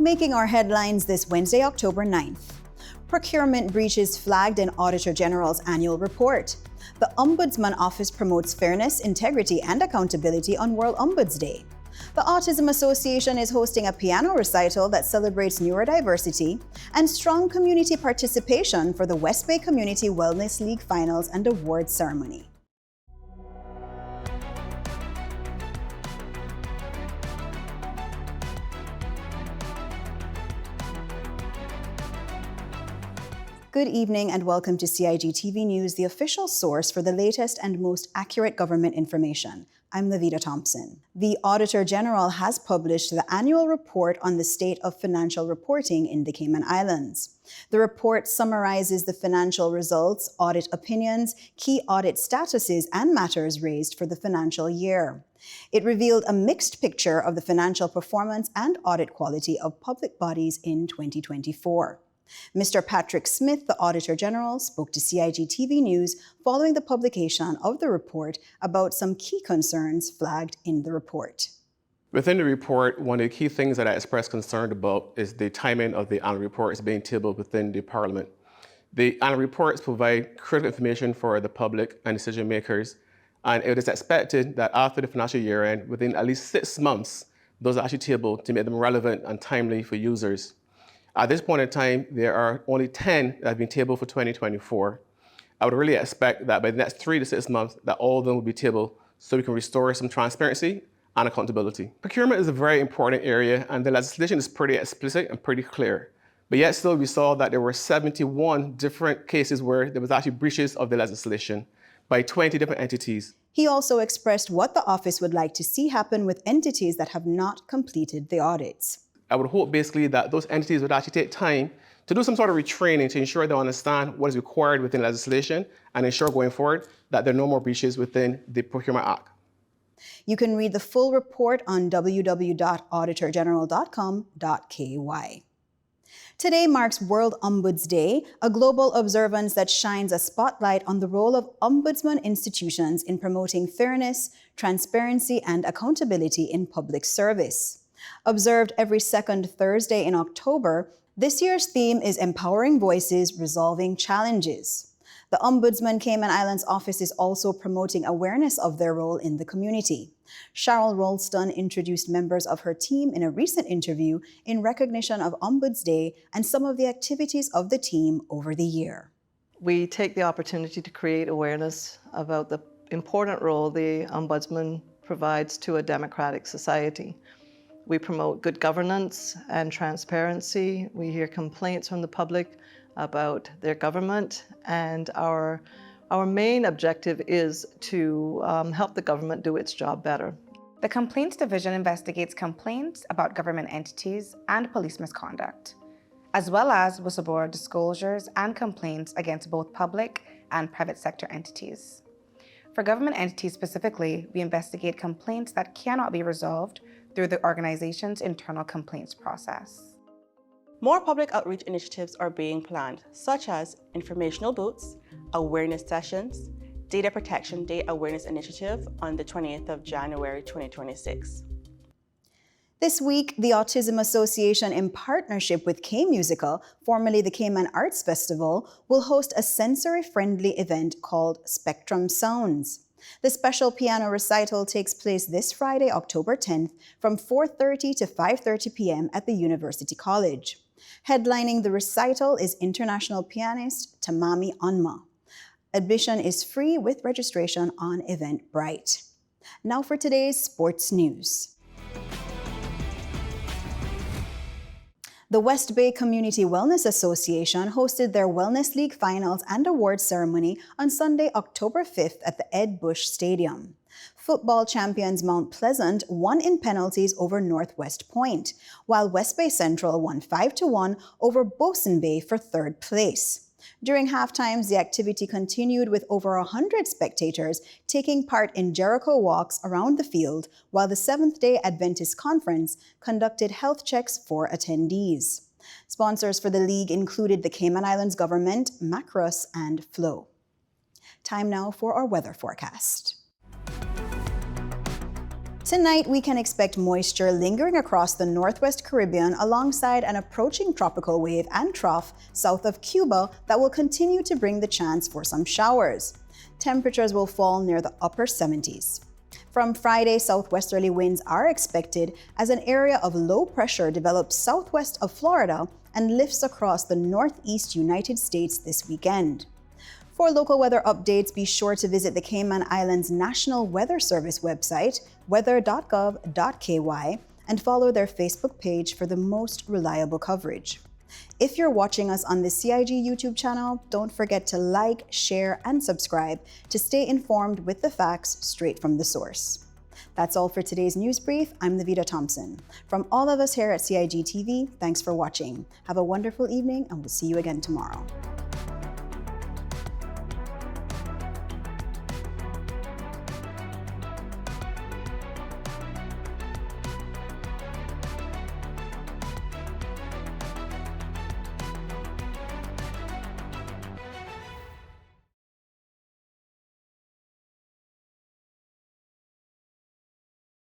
Making our headlines this Wednesday, October 9th. Procurement breaches flagged in Auditor General's annual report. The Ombudsman Office promotes fairness, integrity, and accountability on World Ombuds Day. The Autism Association is hosting a piano recital that celebrates neurodiversity, and strong community participation for the West Bay Community Wellness League Finals and Awards Ceremony. Good evening and welcome to CIGtv News, the official source for the latest and most accurate government information. I'm Lavita Thompson. The Auditor General has published the annual report on the state of financial reporting in the Cayman Islands. The report summarizes the financial results, audit opinions, key audit statuses, and matters raised for the financial year. It revealed a mixed picture of the financial performance and audit quality of public bodies in 2024. Mr. Patrick Smith, the Auditor General, spoke to CIGtv News following the publication of the report about some key concerns flagged in the report. Within the report, one of the key things that I expressed concern about is the timing of the annual reports being tabled within the Parliament. The annual reports provide critical information for the public and decision makers, and it is expected that after the financial year end, within at least 6 months, those are actually tabled to make them relevant and timely for users. At this point in time, there are only 10 that have been tabled for 2024. I would really expect that by the next 3 to 6 months, that all of them will be tabled so we can restore some transparency and accountability. Procurement is a very important area, and the legislation is pretty explicit and pretty clear. But yet still, we saw that there were 71 different cases where there was actually breaches of the legislation by 20 different entities. He also expressed what the office would like to see happen with entities that have not completed the audits. I would hope basically that those entities would actually take time to do some sort of retraining to ensure they understand what is required within legislation and ensure going forward that there are no more breaches within the Procurement Act. You can read the full report on www.auditorgeneral.com.ky. Today marks World Ombuds Day, a global observance that shines a spotlight on the role of ombudsman institutions in promoting fairness, transparency, and accountability in public service. Observed every second Thursday in October, this year's theme is Empowering Voices, Resolving Challenges. The Ombudsman Cayman Islands office is also promoting awareness of their role in the community. Cheryl Rolston introduced members of her team in a recent interview in recognition of Ombuds Day and some of the activities of the team over the year. We take the opportunity to create awareness about the important role the Ombudsman provides to a democratic society. We promote good governance and transparency. We hear complaints from the public about their government, and our main objective is to help the government do its job better. The Complaints Division investigates complaints about government entities and police misconduct, as well as whistleblower disclosures and complaints against both public and private sector entities. For government entities specifically, we investigate complaints that cannot be resolved through the organization's internal complaints process. More public outreach initiatives are being planned, such as informational booths, awareness sessions, Data Protection Day Awareness Initiative on the 28th of January 2026. This week, the Autism Association, in partnership with K-Musical, formerly the Cayman Arts Festival, will host a sensory-friendly event called Spectrum Sounds. The special piano recital takes place this Friday, October 10th, from 4:30 to 5:30 p.m. at the University College. Headlining the recital is international pianist Tamami Onma. Admission is free with registration on Eventbrite. Now for today's sports news. The West Bay Community Wellness Association hosted their Wellness League Finals and Awards Ceremony on Sunday, October 5th at the Ed Bush Stadium. Football champions Mount Pleasant won in penalties over Northwest Point, while West Bay Central won 5-1 over Bosun Bay for third place. During halftimes, the activity continued with over 100 spectators taking part in Jericho walks around the field, while the Seventh-day Adventist Conference conducted health checks for attendees. Sponsors for the league included the Cayman Islands Government, Macros, and Flow. Time now for our weather forecast. Tonight, we can expect moisture lingering across the Northwest Caribbean alongside an approaching tropical wave and trough south of Cuba that will continue to bring the chance for some showers. Temperatures will fall near the upper 70s. From Friday, southwesterly winds are expected as an area of low pressure develops southwest of Florida and lifts across the northeast United States this weekend. For local weather updates, be sure to visit the Cayman Islands National Weather Service website, weather.gov.ky, and follow their Facebook page for the most reliable coverage. If you're watching us on the CIG YouTube channel, don't forget to like, share, and subscribe to stay informed with the facts straight from the source. That's all for today's news brief. I'm Levita Thompson. From all of us here at CIG TV, thanks for watching. Have a wonderful evening, and we'll see you again tomorrow.